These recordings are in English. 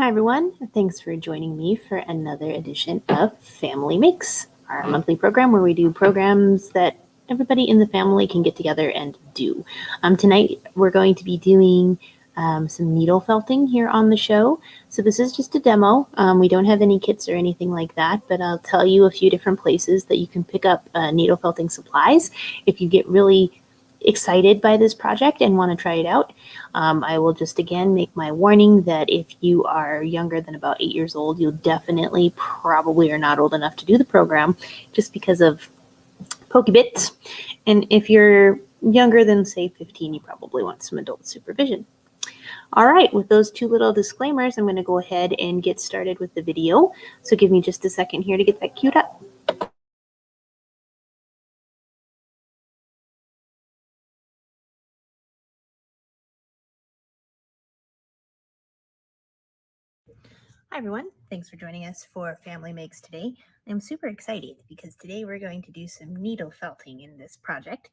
Hi everyone, thanks for joining me for another edition of Family Makes, our monthly program where we do programs that everybody in the family can get together and do. Tonight we're going to be doing some needle felting here on the show. So this is just a demo. We don't have any kits or anything like that, but I'll tell you a few different places that you can pick up needle felting supplies if you get really excited by this project and want to try it out. I will just again make my warning that if you are younger than about 8 years old, you'll definitely probably are not old enough to do the program just because of pokey bits. And if you're younger than say 15, you probably want some adult supervision. All right, with those two little disclaimers, I'm going to go ahead and get started with the video. So give me just a second here to get that queued up. Hi everyone, thanks for joining us for Family Makes today. I'm super excited because today we're going to do some needle felting in this project.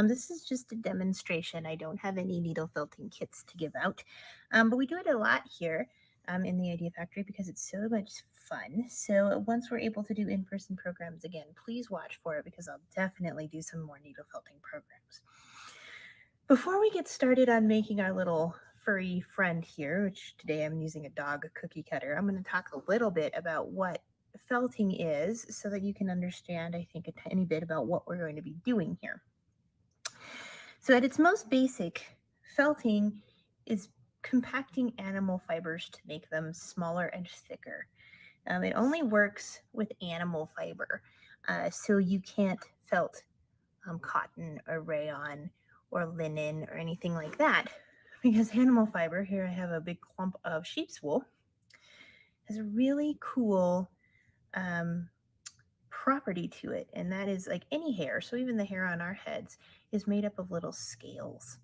This is just a demonstration. I don't have any needle felting kits to give out, but we do it a lot here in the Idea Factory because it's so much fun. So once we're able to do in-person programs again, please watch for it because I'll definitely do some more needle felting programs. Before we get started on making our little furry friend here, which today I'm using a dog cookie cutter, I'm going to talk a little bit about what felting is so that you can understand, I think, a tiny bit about what we're going to be doing here. So at its most basic, felting is compacting animal fibers to make them smaller and thicker. It only works with animal fiber, so you can't felt cotton or rayon or linen or anything like that, because animal fiber, here I have a big clump of sheep's wool, has a really cool property to it, and that is like any hair, so even the hair on our heads is made up of little scales.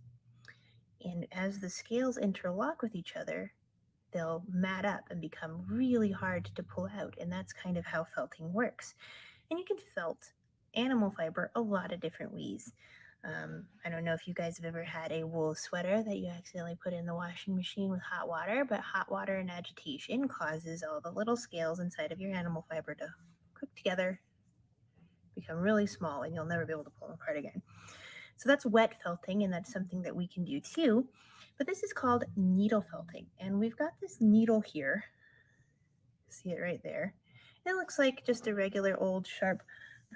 And as the scales interlock with each other, they'll mat up and become really hard to pull out, and that's kind of how felting works. And you can felt animal fiber a lot of different ways. I don't know if you guys have ever had a wool sweater that you accidentally put in the washing machine with hot water, but hot water and agitation causes all the little scales inside of your animal fiber to cook together, become really small, and you'll never be able to pull them apart again. So that's wet felting, and that's something that we can do too. But this is called needle felting, and we've got this needle here. See it right there. It looks like just a regular old sharp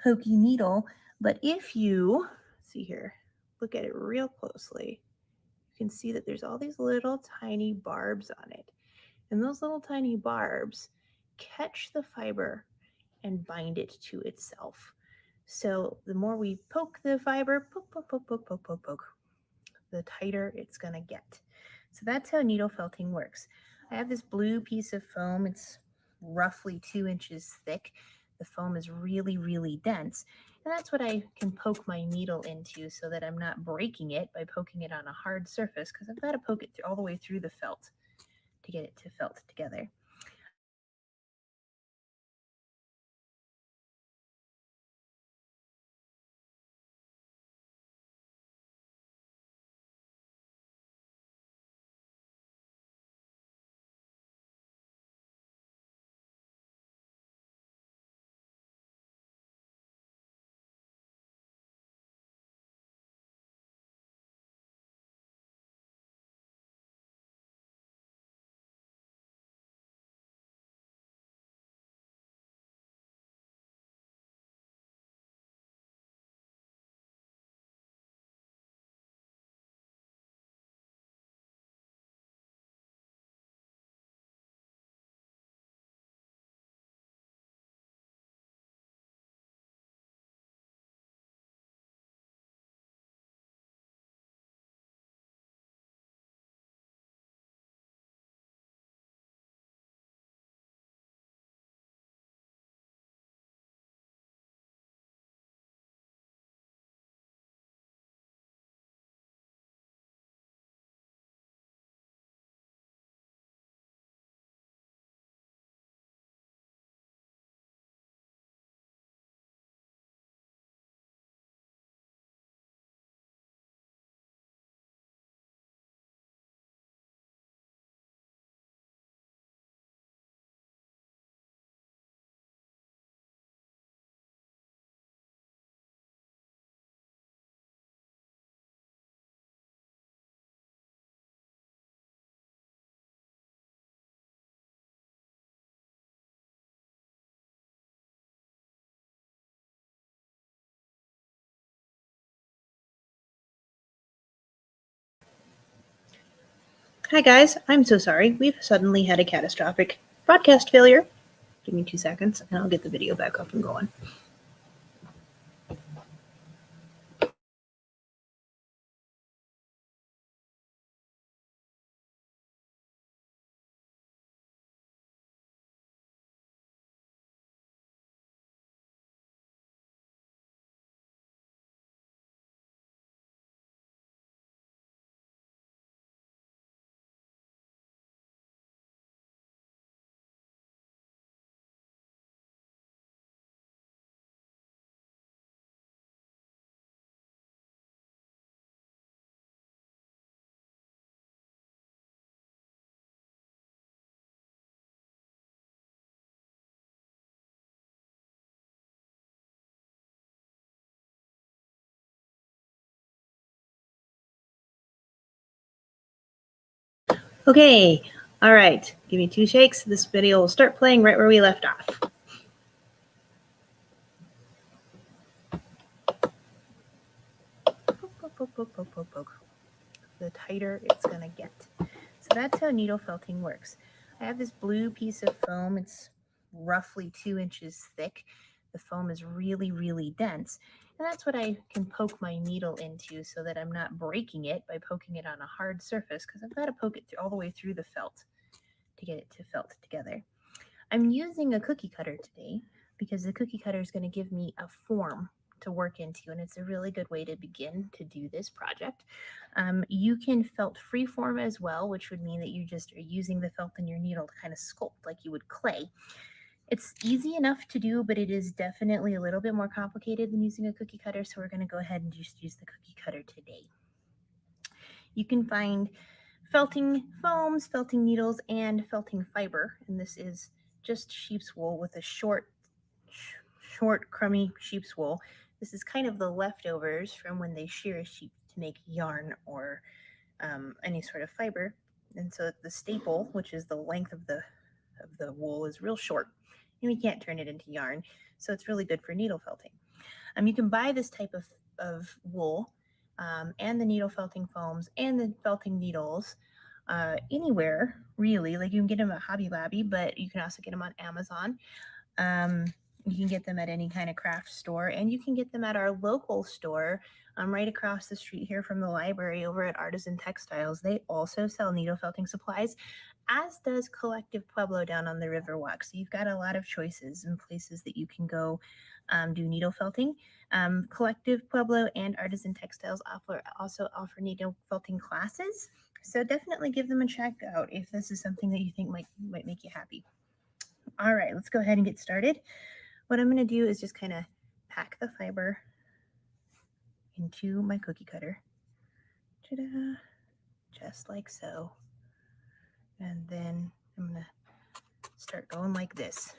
pokey needle, but if you see here, look at it real closely, you can see that there's all these little tiny barbs on it. And those little tiny barbs catch the fiber and bind it to itself. So the more we poke the fiber, poke, poke, poke, poke, poke, poke, poke, the tighter it's going to get. So that's how needle felting works. I have this blue piece of foam. It's roughly 2 inches thick. The foam is really, really dense. And that's what I can poke my needle into so that I'm not breaking it by poking it on a hard surface, because I've got to poke it all the way through the felt to get it to felt together. Hi guys, I'm so sorry. We've suddenly had a catastrophic broadcast failure. Give me 2 seconds and I'll get the video back up and going. Okay, all right. Give me 2 shakes. This video will start playing right where we left off. Poke. The tighter it's going to get. So that's how needle felting works. I have this blue piece of foam. It's roughly 2 inches thick. The foam is really, really dense. And that's what I can poke my needle into so that I'm not breaking it by poking it on a hard surface, because I've got to poke it all the way through the felt to get it to felt together. I'm using a cookie cutter today because the cookie cutter is going to give me a form to work into, and it's a really good way to begin to do this project. You can felt freeform as well, which would mean that you just are using the felt in your needle to kind of sculpt like you would clay. It's easy enough to do, but it is definitely a little bit more complicated than using a cookie cutter, so we're going to go ahead and just use the cookie cutter today. You can find felting foams, felting needles, and felting fiber, and this is just sheep's wool with a short, crummy sheep's wool. This is kind of the leftovers from when they shear a sheep to make yarn or any sort of fiber. And so the staple, which is the length of the wool, is real short, and we can't turn it into yarn. So it's really good for needle felting. You can buy this type of wool and the needle felting foams and the felting needles anywhere, really. Like, you can get them at Hobby Lobby, but you can also get them on Amazon. You can get them at any kind of craft store, and you can get them at our local store right across the street here from the library over at Artisan Textiles. They also sell needle felting supplies, as does Collective Pueblo down on the Riverwalk. So you've got a lot of choices and places that you can go do needle felting. Collective Pueblo and Artisan Textiles also offer needle felting classes. So definitely give them a check out if this is something that you think might make you happy. All right, let's go ahead and get started. What I'm going to do is just kind of pack the fiber into my cookie cutter. Ta-da! Just like so. And then I'm going to start going like this.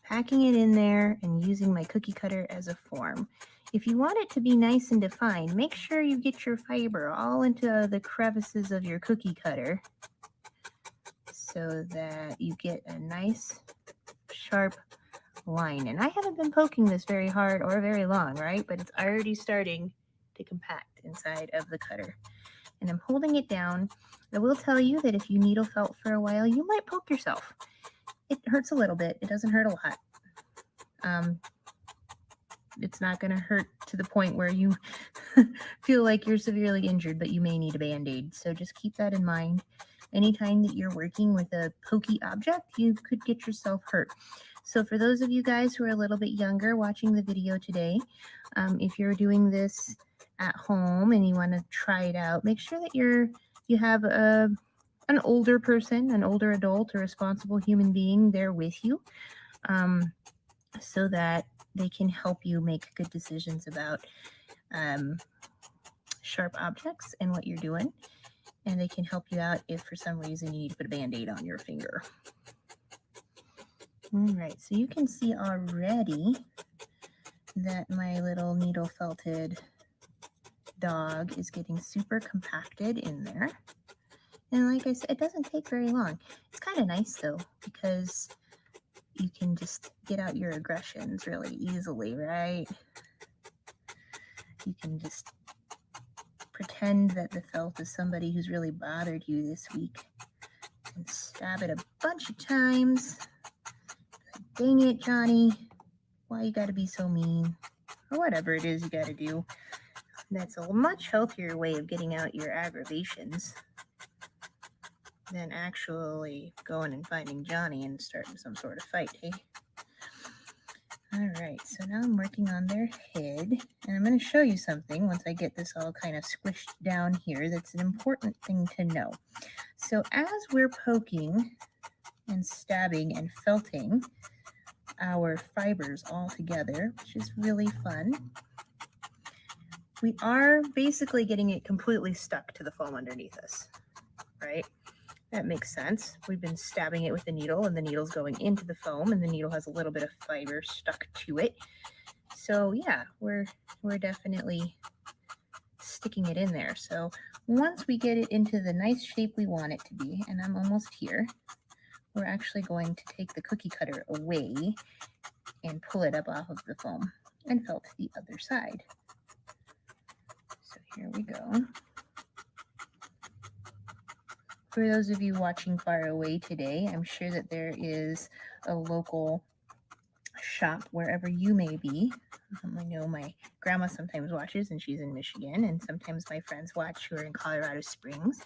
Packing it in there and using my cookie cutter as a form. If you want it to be nice and defined, make sure you get your fiber all into the crevices of your cookie cutter so that you get a nice sharp line. And I haven't been poking this very hard or very long, right? But it's already starting to compact inside of the cutter. And I'm holding it down. I will tell you that if you needle felt for a while, you might poke yourself. It hurts a little bit. It doesn't hurt a lot. It's not going to hurt to the point where you feel like you're severely injured, but you may need a Band-Aid. So just keep that in mind. Anytime that you're working with a pokey object, you could get yourself hurt. So for those of you guys who are a little bit younger watching the video today, if you're doing this at home and you want to try it out, make sure that you have an older person, an older adult, a responsible human being there with you, so that they can help you make good decisions about sharp objects and what you're doing. And they can help you out if for some reason you need to put a Band-Aid on your finger. All right, so you can see already that my little needle felted dog is getting super compacted in there. And like I said, it doesn't take very long. It's kind of nice though, because you can just get out your aggressions really easily, right? You can just pretend that the felt is somebody who's really bothered you this week and stab it a bunch of times. Dang it, Johnny. Why you gotta be so mean? Or whatever it is you gotta do. That's a much healthier way of getting out your aggravations than actually going and finding Johnny and starting some sort of fight, hey? All right, so now I'm working on their head, and I'm going to show you something once I get this all kind of squished down here that's an important thing to know. So as we're poking and stabbing and felting our fibers all together, which is really fun, we are basically getting it completely stuck to the foam underneath us, right? That makes sense. We've been stabbing it with the needle, and the needle's going into the foam, and the needle has a little bit of fiber stuck to it. So yeah, we're definitely sticking it in there. So once we get it into the nice shape we want it to be, and I'm almost here, we're actually going to take the cookie cutter away and pull it up off of the foam and felt the other side. So here we go. For those of you watching far away today, I'm sure that there is a local shop wherever you may be. I know my grandma sometimes watches, and she's in Michigan, and sometimes my friends watch who are in Colorado Springs.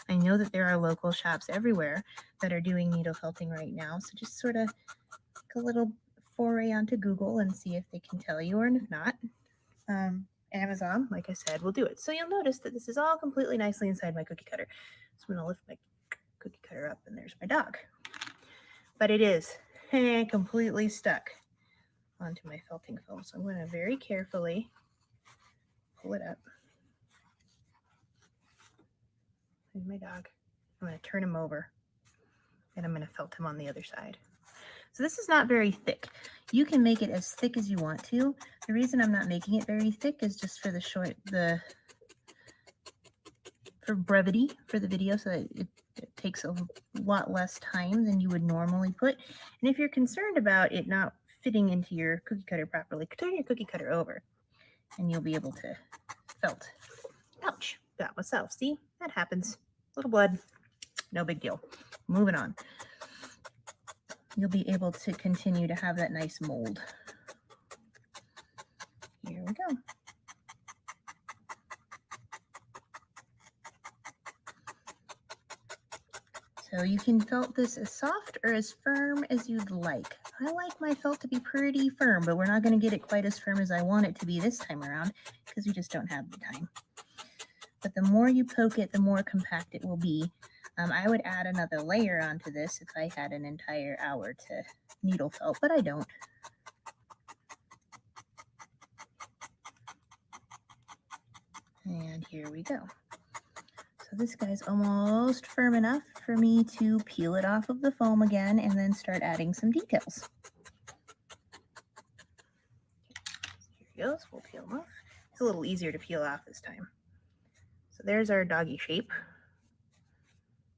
I know that there are local shops everywhere that are doing needle felting right now, so just sort of take a little foray onto Google and see if they can tell you, or if not, Amazon, like I said, will do it. So you'll notice that this is all completely nicely inside my cookie cutter. So I'm going to lift my cookie cutter up, and there's my dog. But it is completely stuck onto my felting foam. So I'm going to very carefully pull it up. There's my dog. I'm going to turn him over, and I'm going to felt him on the other side. So this is not very thick. You can make it as thick as you want to. The reason I'm not making it very thick is just for for brevity for the video, so that it takes a lot less time than you would normally put. And if you're concerned about it not fitting into your cookie cutter properly, turn your cookie cutter over and you'll be able to felt. Ouch, got myself. See, that happens. Little blood, no big deal. Moving on. You'll be able to continue to have that nice mold. Here we go. So you can felt this as soft or as firm as you'd like. I like my felt to be pretty firm, but we're not going to get it quite as firm as I want it to be this time around because we just don't have the time. But the more you poke it, the more compact it will be. I would add another layer onto this if I had an entire hour to needle felt, but I don't. And here we go. So this guy's almost firm enough for me to peel it off of the foam again and then start adding some details. Here he goes. We'll peel him off. It's a little easier to peel off this time. So there's our doggy shape.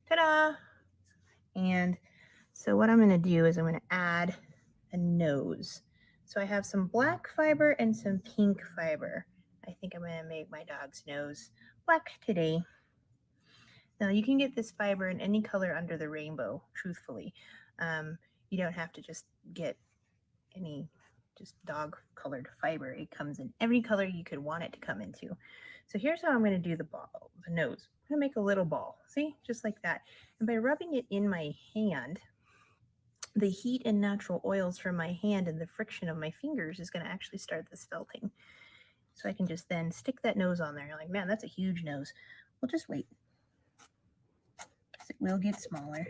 Ta-da! And so what I'm going to do is I'm going to add a nose. So I have some black fiber and some pink fiber. I think I'm going to make my dog's nose black today. Now you can get this fiber in any color under the rainbow, truthfully. You don't have to just get any just dog colored fiber. It comes in every color you could want it to come into. So here's how I'm going to do the nose. I'm going to make a little ball, see, just like that. And by rubbing it in my hand, the heat and natural oils from my hand and the friction of my fingers is going to actually start this felting. So I can just then stick that nose on there. You're like, man, that's a huge nose. Well, just wait, because it will get smaller.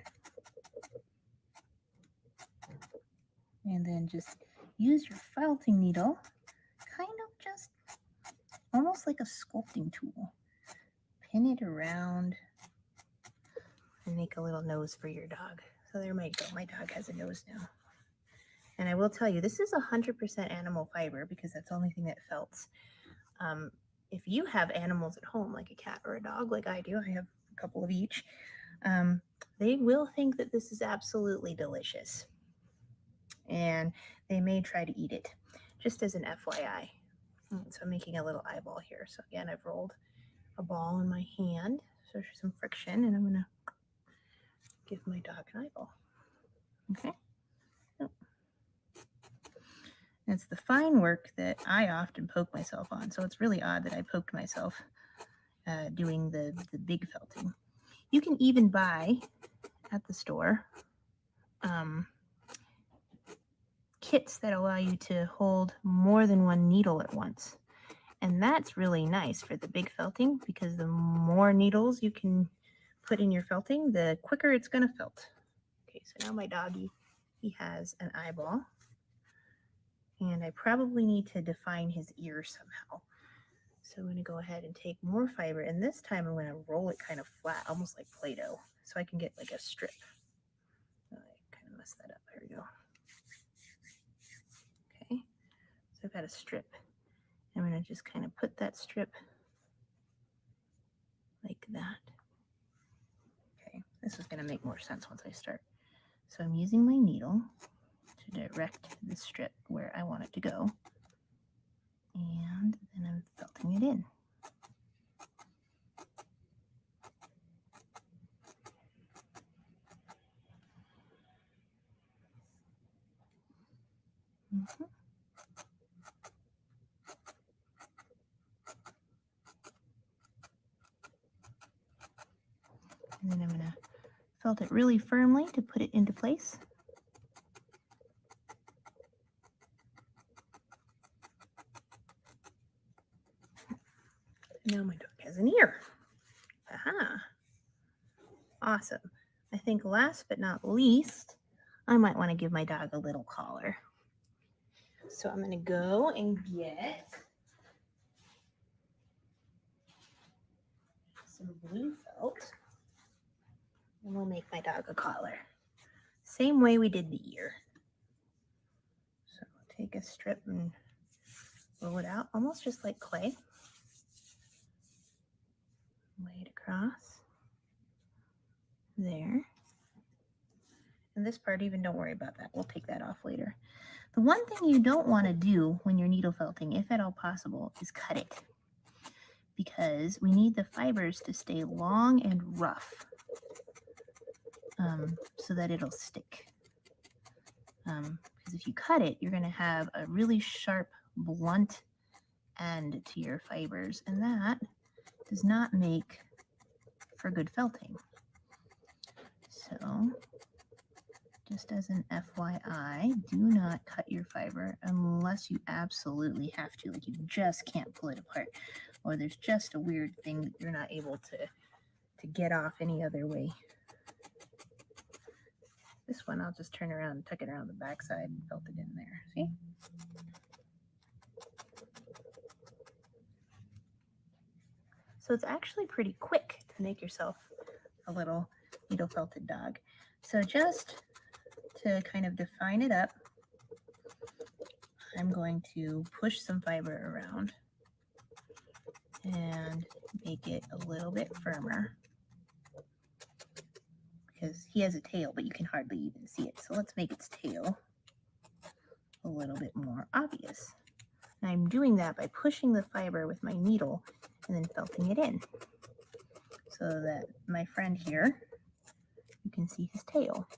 And then just use your felting needle, kind of just almost like a sculpting tool. Pin it around and make a little nose for your dog. So there might go. My dog has a nose now. And I will tell you, this is 100% animal fiber because that's the only thing that felts. If you have animals at home, like a cat or a dog, like I do, I have a couple of each, they will think that this is absolutely delicious. And they may try to eat it, just as an FYI. So I'm making a little eyeball here. So again, I've rolled a ball in my hand, so there's some friction, and I'm gonna give my dog an eyeball. Okay. It's the fine work that I often poke myself on, so it's really odd that I poked myself doing the big felting. You can even buy at the store kits that allow you to hold more than one needle at once. And that's really nice for the big felting, because the more needles you can put in your felting, the quicker it's going to felt. Okay, so now my doggy, he has an eyeball. And I probably need to define his ear somehow. So I'm going to go ahead and take more fiber, and this time I'm going to roll it kind of flat, almost like Play-Doh, so I can get like a strip. Oh, I kind of messed that up. There we go. Okay, so I've got a strip. I'm going to just kind of put that strip like that. Okay, this is going to make more sense once I start. So I'm using my needle to direct the strip where I want it to go, and then I'm felting it in. Mm-hmm. And then I'm going to felt it really firmly to put it into place. And now my dog has an ear. Aha! Awesome. I think last but not least, I might want to give my dog a little collar. So I'm going to go and get some blue felt, and we'll make my dog a collar. Same way we did the ear. So I'll take a strip and roll it out, almost just like clay. Lay it across there. And this part, even don't worry about that. We'll take that off later. The one thing you don't want to do when you're needle felting, if at all possible, is cut it, because we need the fibers to stay long and rough so that it'll stick. Because if you cut it, you're going to have a really sharp, blunt end to your fibers, and that does not make for good felting. So just as an FYI, do not cut your fiber unless you absolutely have to, like you just can't pull it apart, or there's just a weird thing that you're not able to get off any other way. This one I'll just turn around and tuck it around the backside and felt it in there. See? So it's actually pretty quick to make yourself a little needle felted dog. So just to kind of define it up, I'm going to push some fiber around and make it a little bit firmer, because he has a tail, but you can hardly even see it. So let's make its tail a little bit more obvious. And I'm doing that by pushing the fiber with my needle and then felting it in, so that my friend here, you can see his tail.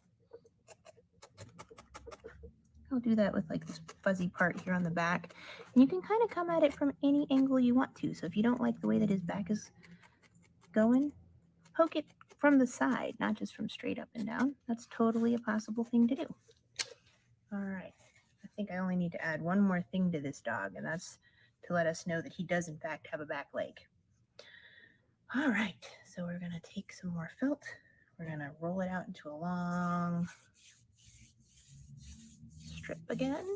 I'll do that with like this fuzzy part here on the back. And you can kind of come at it from any angle you want to. So if you don't like the way that his back is going, poke it from the side, not just from straight up and down. That's totally a possible thing to do. All right. I think I only need to add one more thing to this dog, and that's to let us know that he does in fact have a back leg. All right. So we're going to take some more felt. We're going to roll it out into a long strip again,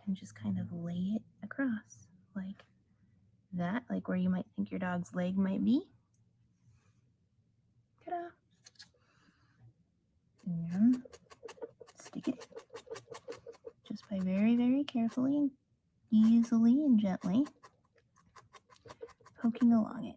and just kind of lay it across like that, like where you might think your dog's leg might be. Ta-da! And stick it just by very, very carefully and easily and gently poking along it.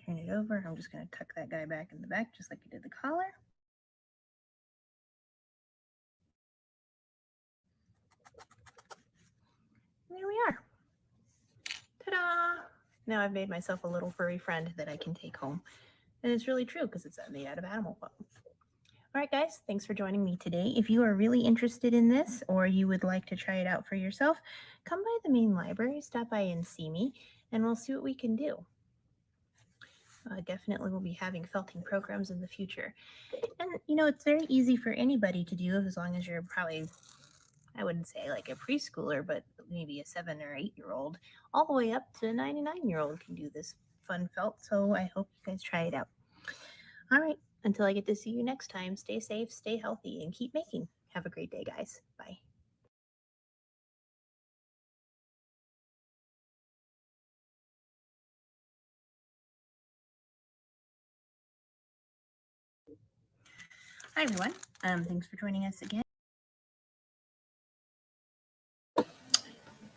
Turn it over. I'm just going to tuck that guy back in the back just like I did the collar. And there we are. Ta-da! Now I've made myself a little furry friend that I can take home. And it's really true because it's made out of animal foam. All right, guys, thanks for joining me today. If you are really interested in this or you would like to try it out for yourself, come by the main library, stop by and see me, and we'll see what we can do. Definitely we'll be having felting programs in the future. And, you know, it's very easy for anybody to do as long as you're probably, I wouldn't say like a preschooler, but maybe a 7 or 8-year-old, all the way up to a 99-year-old can do this fun felt. So I hope you guys try it out. All right. Until I get to see you next time, stay safe, stay healthy, and keep making. Have a great day, guys. Bye. Hi, everyone. Thanks for joining us again.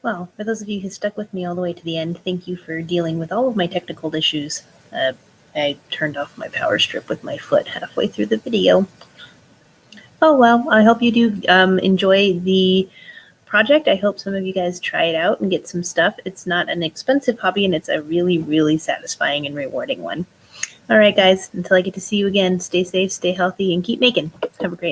Well, for those of you who stuck with me all the way to the end, thank you for dealing with all of my technical issues. I turned off my power strip with my foot halfway through the video. Oh, well, I hope you do enjoy the project. I hope some of you guys try it out and get some stuff. It's not an expensive hobby, and it's a really, really satisfying and rewarding one. All right, guys, until I get to see you again, stay safe, stay healthy, and keep making. Have a great